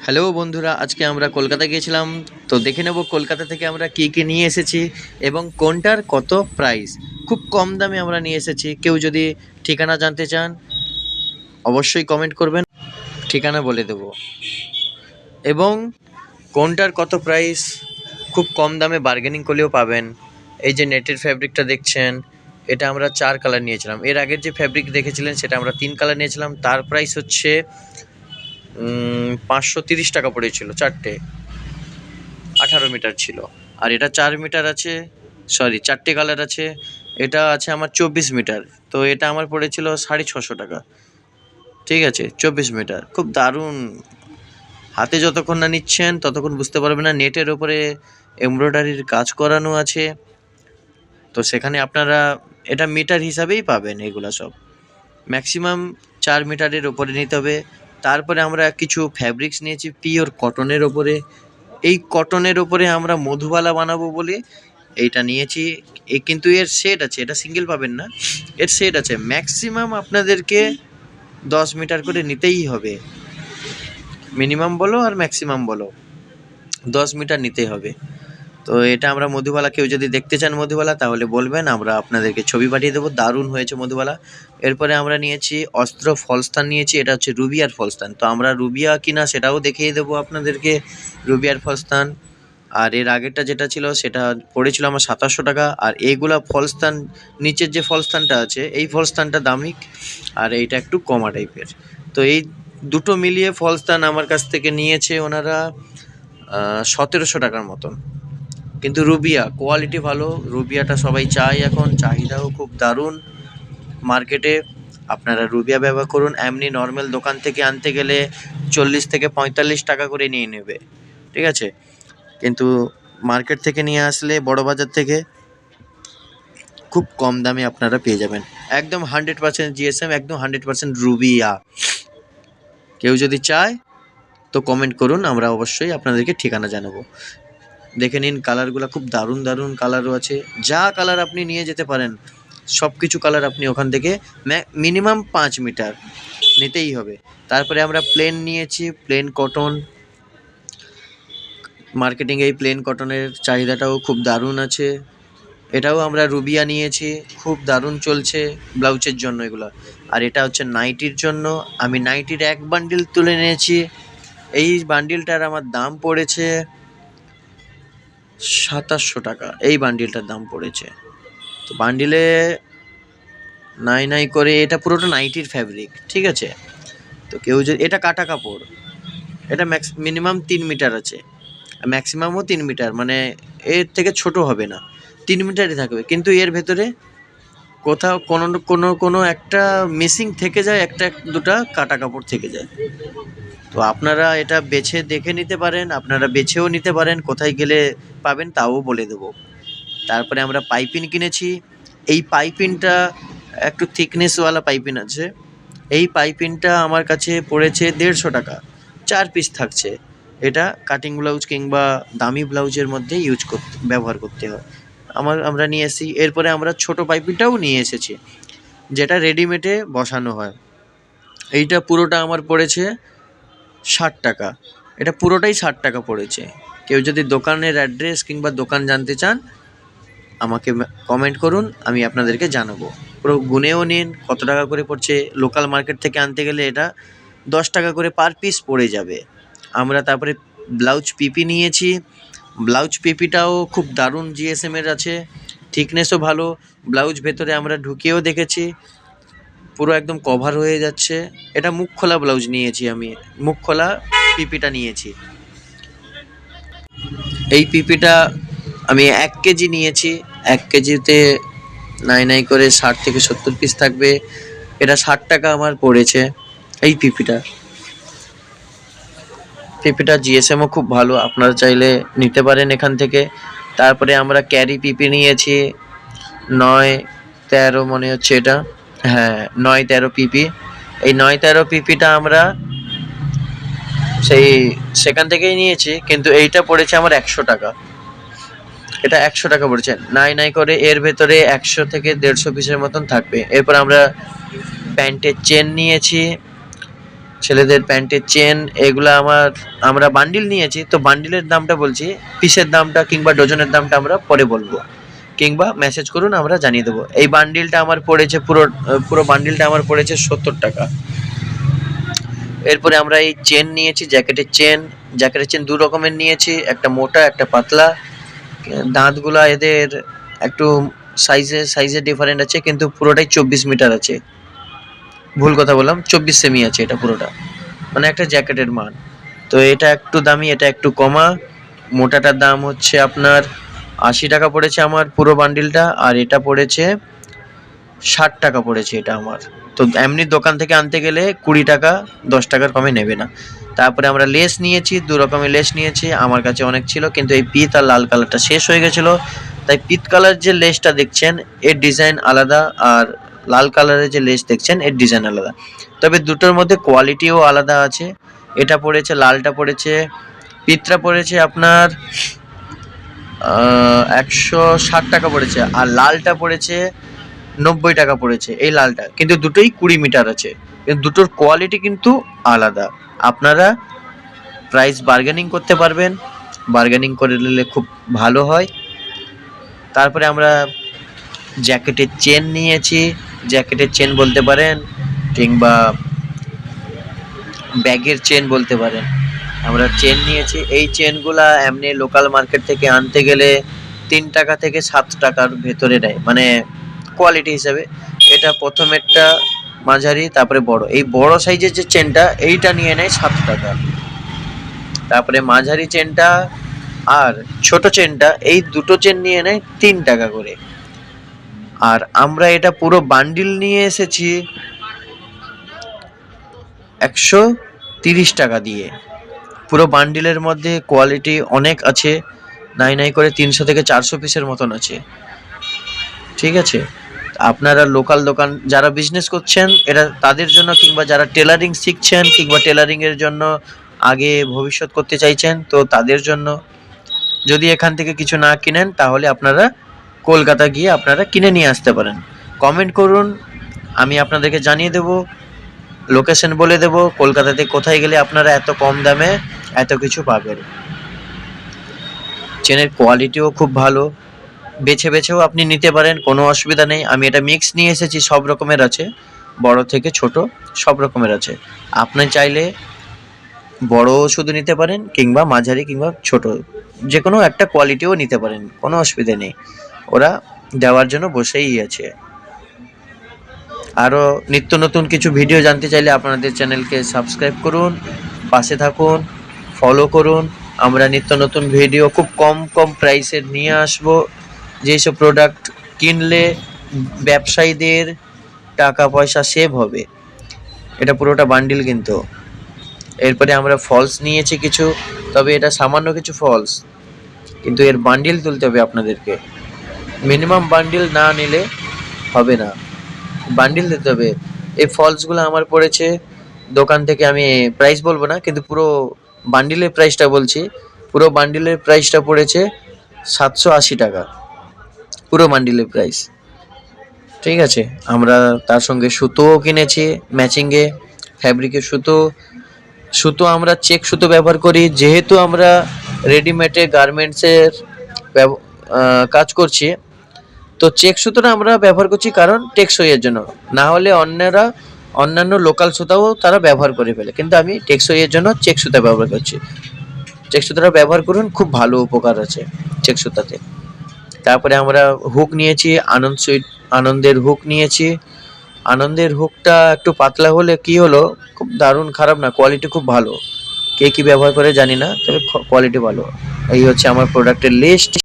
Hello বন্ধুরা, আজকে আমরা কলকাতা গিয়েছিলাম। তো দেখে নেব কলকাতা থেকে আমরা কী কী নিয়ে এসেছি এবং কোনটার কত প্রাইস। খুব কম দামে আমরা নিয়ে এসেছি। কেউ যদি ঠিকানা জানতে চান অবশ্যই কমেন্ট করবেন, ঠিকানা বলে দেব। এবং কোনটার কত প্রাইস খুব কম দামে বার্গেনিং করলেও পাবেন। এই যে নেটের ফ্যাব্রিকটা দেখছেন, এটা আমরা 4 কালার নিয়েছিলাম। এর আগের যে ফ্যাব্রিক দেখেছিলেন সেটা আমরা 3 কালার নিয়েছিলাম। তার প্রাইস হচ্ছে 530 টাকা পড়েছিল চারটে। 18 মিটার ছিল। আর এটা 4 মিটার আছে, সরি 4টে কালার আছে। এটা আছে আমার 24 মিটার। তো এটা আমার পড়েছিল 650 টাকা। ঠিক আছে, 24 মিটার খুব দারুণ। হাতে যতক্ষণ না নিচ্ছেন ততক্ষণ বুঝতে পারবেন না। নেটের ওপরে এমব্রয়ডারির কাজ করানো আছে। তো সেখানে আপনারা এটা মিটার হিসাবেই পাবেন এগুলা সব। ম্যাক্সিমাম 4 মিটারের ওপরে নিতে হবে। তারপরে আমরা কিছু ফ্যাব্রিক্স নিয়েছি পিওর কটনের ওপরে। এই কটনের ওপরে আমরা মধুবালা বানাবো বলে এইটা নিয়েছি। কিন্তু এর সেট আছে, এটা সিঙ্গেল পাবেন না, এর সেট আছে। ম্যাক্সিমাম আপনাদেরকে 10 মিটার করে নিতেই হবে। মিনিমাম বলো আর ম্যাক্সিমাম বলো, 10 মিটার নিতেই হবে। তো এটা আমরা মধুবালা, কেউ যদি দেখতে চান মধুবালা তাহলে বলবেন, আমরা আপনাদেরকে ছবি পাঠিয়ে দেবো। দারুণ হয়েছে মধুবালা। এরপরে আমরা নিয়েছি অস্ত্র ফলস্তান নিয়েছি, এটা হচ্ছে রুবিয়ার ফলস্তান। তো আমরা রুবিয়া কিনা সেটাও দেখিয়ে দেবো আপনাদেরকে, রুবিয়ার ফলস্তান। আর এর আগেরটা যেটা ছিল সেটা পড়েছিল আমার 2700 টাকা। আর এইগুলা ফলস্তান, নিচের যে ফলস্তানটা আছে এই ফলস্তানটা দামিক, আর এইটা একটু কমা টাইপের। তো এই দুটো মিলিয়ে ফলস্তান আমার কাছ থেকে নিয়েছে ওনারা 1700 টাকার মতন। কিন্তু রুবিয়া কোয়ালিটি ভালো, রুবিয়াটা সবাই চায়, এখন চাহিদাও খুব দারুণ মার্কেটে। আপনারা রুবিয়া ব্যবহার করুন। এমনি নর্মাল দোকান থেকে আনতে গেলে 40 থেকে 45 টাকা করে নিয়ে নেবে, ঠিক আছে। কিন্তু মার্কেট থেকে নিয়ে আসলে বড় বাজার থেকে খুব কম দামে আপনারা পেয়ে যাবেন। একদম 100% জিএসএম, একদম 100% রুবিয়া। কেউ যদি চায় তো কমেন্ট করুন, আমরা অবশ্যই আপনাদেরকে ঠিকানা জানাবো। দেখে নিন কালারগুলো, খুব দারুণ দারুণ কালারও আছে। যা কালার আপনি নিয়ে যেতে পারেন, সব কিছু কালার আপনি ওখান থেকে মিনিমাম 5 মিটার নিতেই হবে। তারপরে আমরা প্লেন নিয়েছি, প্লেন কটন। মার্কেটিংয়ে এই প্লেন কটনের চাহিদাটাও খুব দারুণ আছে। এটাও আমরা রুবিয়া নিয়েছি, খুব দারুণ চলছে ব্লাউজের জন্য এগুলো। আর এটা হচ্ছে নাইটির জন্য। আমি নাইটির এক বান্ডিল তুলে নিয়েছি। এই বান্ডিলটার আমার দাম পড়েছে 2700 টাকা। এই বান্ডিলটার দাম পড়েছে। তো বান্ডিলে নাই নাই করে এটা পুরোটা নাইটির ফ্যাব্রিক, ঠিক আছে। তো কেউ যদি, এটা কাটা কাপড়, এটা মিনিমাম 3 মিটার আছে, ম্যাক্সিমামও 3 মিটার, মানে এর থেকে ছোট হবে না, 3 মিটারই থাকবে। কিন্তু এর ভেতরে কোথাও কোনো কোনো কোনো একটা মিসিং থেকে যায়, একটা দুটা কাটা কাপড় থেকে যায়। তো আপনারা এটা বেছে দেখে নিতে পারেন, আপনারা বেছেও নিতে পারেন, কোথায় গেলে পাবেন তাও বলে দেবো। তারপরে আমরা পাইপিন কিনেছি। এই পাইপিনটা একটু থিকনেসওয়ালা পাইপিন আছে। এই পাইপিনটা আমার কাছে পড়েছে 150 টাকা। 4 পিস থাকছে। এটা কাটিং ব্লাউজ কিংবা দামি ব্লাউজের মধ্যে ব্যবহার করতে হয়। আমরা নিয়ে এসেছি। এরপরে আমরা ছোট পাইপিনটাও নিয়ে এসেছি, যেটা রেডিমেডে বসানো হয়। এইটা পুরোটা আমার পড়েছে 60 টাকা। এটা পুরোটাই 60 টাকা পড়েছে। কেউ যদি দোকানের অ্যাড্রেস কিংবা দোকান জানতে চান আমাকে কমেন্ট করুন, আমি আপনাদেরকে জানাবো। পুরো গুনেও নিন কত টাকা করে পড়ছে। লোকাল মার্কেট থেকে আনতে গেলে এটা 10 টাকা করে পার পিস পড়ে যাবে। আমরা তারপরে ব্লাউজ পিপি নিয়েছি। ব্লাউজ পিপিটাও খুব দারুণ জিএসএমের আছে, থিকনেসও ভালো। ব্লাউজ ভেতরে আমরা ঢুকিয়েও দেখেছি, পুরো একদম কভার হয়ে যাচ্ছে। এটা মুখ খোলা ব্লাউজ নিয়েছি আমি, মুখ খোলা পিপিটা নিয়েছি। এই পিপিটা আমি 1 কেজি নিয়েছি। 1 কেজিতে নাই নাই করে 60 থেকে 70 পিস থাকবে। এটা 60 টাকা আমার পড়েছে এই পিপিটা। পিপিটা জিএসএমও খুব ভালো, আপনারা চাইলে নিতে পারেন এখান থেকে। তারপরে আমরা ক্যারি পিপি নিয়েছি 9-13 মনে হচ্ছে এটা, হ্যাঁ 9-13 পিপি। এই 9-13 পিপিটা আমরা সেখান থেকেই নিয়েছি, কিন্তু এইটা পড়েছে আমার 100 টাকা। এটা 100 টাকা পড়েছে নাই নাই করে। এর ভেতরে 100 থেকে 150 পিসের মতন থাকবে। এরপর আমরা প্যান্টের চেন নিয়েছি ছেলেদের প্যান্টের চেন, এগুলা আমরা বান্ডিল নিয়েছি, তো বান্ডিলের দামটা বলছি, পিসের দামটা কিংবা ডজনের দামটা আমরা পরে বলবো, কিংবা মেসেজ করুন, আমরা জানিয়ে দেবো। এই বান্ডিলটা আমার পড়েছে পুরো বান্ডিলটা আমার পড়েছে 70 টাকা। এরপরে আমরা এই চেন নিয়েছি, জ্যাকেটের চেন 2 রকমের নিয়েছি, একটা মোটা একটা পাতলা। দাঁতগুলা এদের একটু সাইজে ডিফারেন্ট আছে, কিন্তু পুরোটাই 24 মিটার আছে। ভুল কথা বললাম, 24 সেমি আছে এটা পুরোটা, মানে একটা জ্যাকেটের মান। তো এটা একটু দামি, এটা একটু কমা। মোটাটার দাম হচ্ছে আপনার 80 টাকা পড়েছে আমার পুরো বান্ডিলটা, আর এটা পড়েছে 60 টাকা পড়েছে এটা আমার। তো এমনি দোকান থেকে আনতে গেলে 20 টাকা 10 টাকার কমে নেবে না। তারপরে আমরা লেস নিয়েছি, 2 রকমের লেস নিয়েছি, আমার কাছে অনেক ছিল, কিন্তু এই পিত আর লাল কালারটা শেষ হয়ে গেছিলো, তাই পিত কালার যে লেসটা দেখছেন এর ডিজাইন আলাদা, আর লাল কালারের যে লেস দেখছেন এর ডিজাইন আলাদা, তবে দুটোর মধ্যে কোয়ালিটিও আলাদা আছে। এটা পড়েছে, লালটা পড়েছে, পিতটা পড়েছে আপনার 160 টাকা পড়েছে, আর লালটা পড়েছে 90 টাকা পড়েছে। এই লালটা কিন্তু দুটোই 20 মিটার আছে, কিন্তু দুটোর কোয়ালিটি কিন্তু আলাদা। আপনারা প্রাইস বার্গেনিং করতে পারবেন, বার্গেনিং করে নিলে খুব ভালো হয়। তারপরে আমরা জ্যাকেটের চেন নিয়েছি, জ্যাকেটের চেন বলতে পারেন, কিংবা ব্যাগের চেন বলতে পারেন। আমরা চেন নিয়েছি, এই চেনগুলা এমনি লোকাল মার্কেট থেকে আনতে গেলে 3 টাকা থেকে 7 টাকার ভেতরে নেয়, মানে কোয়ালিটি হিসাবে। এটা প্রথমেরটা মাঝারি, তারপরে বড়। এই বড় সাইজের যে চেনটা এইটা নিয়ে নেয় 7 টাকা। তারপরে মাঝারি চেনটা আর ছোট চেনটা, এই দুটো চেন নিয়ে নেয় 3 টাকা করে। আর আমরা এটা পুরো বান্ডিল নিয়ে এসেছি 130 টাকা দিয়ে। পুরো বান্ডিলের মধ্যে কোয়ালিটি অনেক আছে, নাই করে 300 থেকে 400 পিসের মতন আছে, ঠিক আছে। আপনারা লোকাল দোকান যারা বিজনেস করছেন এটা তাদের জন্য, কিংবা যারা টেলারিং শিখছেন, কিংবা টেলারিংয়ের জন্য আগে ভবিষ্যৎ করতে চাইছেন, তো তাদের জন্য। যদি এখান থেকে কিছু না কিনেন তাহলে আপনারা কলকাতা গিয়ে আপনারা কিনে নিয়ে আসতে পারেন। কমেন্ট করুন, আমি আপনাদেরকে জানিয়ে দেব, লোকেশন বলে দেব, কলকাতাতে কোথায় গেলে আপনারা এত কম দামে এত কিছু পাবেন। চেনের কোয়ালিটিও খুব ভালো, বেছেও আপনি নিতে পারেন, কোনো অসুবিধা নেই। আমি এটা মিক্স নিয়ে এসেছি, সব রকমের আছে, বড় থেকে ছোট সব রকমের আছে। আপনি চাইলে বড়ও শুধু নিতে পারেন, কিংবা মাঝারি কিংবা ছোট, যে কোনো একটা কোয়ালিটিও নিতে পারেন, কোনো অসুবিধা নেই। ওরা দেওয়ার জন্য বসেই আছে। আরও নিত্য নতুন কিছু ভিডিও জানতে চাইলে আপনাদের চ্যানেলকে সাবস্ক্রাইব করুন, পাশে থাকুন, ফলো করুন। আমরা নিত্য নতুন ভিডিও খুব কম প্রাইসের নিয়ে আসবো, যেসব প্রোডাক্ট কিনলে ব্যবসায়ীদের টাকা পয়সা সেভ হবে। এটা পুরোটা বান্ডিল কিন্তু। এরপরে আমরা ফলস নিয়েছি কিছু, তবে এটা সামান্য কিছু ফলস, কিন্তু এর বান্ডিল তুলতে হবে আপনাদেরকে। মিনিমাম বান্ডিল না নিলে হবে না, বান্ডিল দিতে হবে। এই ফলসগুলো আমার পড়েছে দোকান থেকে, আমি প্রাইস বলবো না, কিন্তু পুরো বান্ডিলের প্রাইসটা বলছি। পুরো বান্ডিলের প্রাইসটা পড়েছে 780 টাকা, পুরো বান্ডিলের প্রাইস, ঠিক আছে। আমরা তার সঙ্গে সুতোও কিনেছি, ম্যাচিংয়ে ফ্যাব্রিকের সুতো আমরা চেক সুতো ব্যবহার করি, যেহেতু আমরা রেডিমেডে গার্মেন্টসের কাজ করছি, তো চেক সুতোটা আমরা ব্যবহার করছি কারণ টেকসইয়ের জন্য। না হলে অন্যান্য লোকাল সুতাও তারা ব্যবহার করে ফেলে, কিন্তু আমি টেকসইয়ের জন্য চেক সুতা ব্যবহার করছি। চেক সুতাটা ব্যবহার করুন, খুব ভালো উপকার আছে চেক সুতাতে। তারপরে আমরা হুক নিয়েছি, আনন্দের হুক নিয়েছি। আনন্দের হুকটা একটু পাতলা হলে কি হলো, খুব দারুণ, খারাপ না, কোয়ালিটি খুব ভালো। কে কি ব্যবহার করে জানি না, তবে কোয়ালিটি ভালো। এই হচ্ছে আমার প্রোডাক্টের লিস্ট।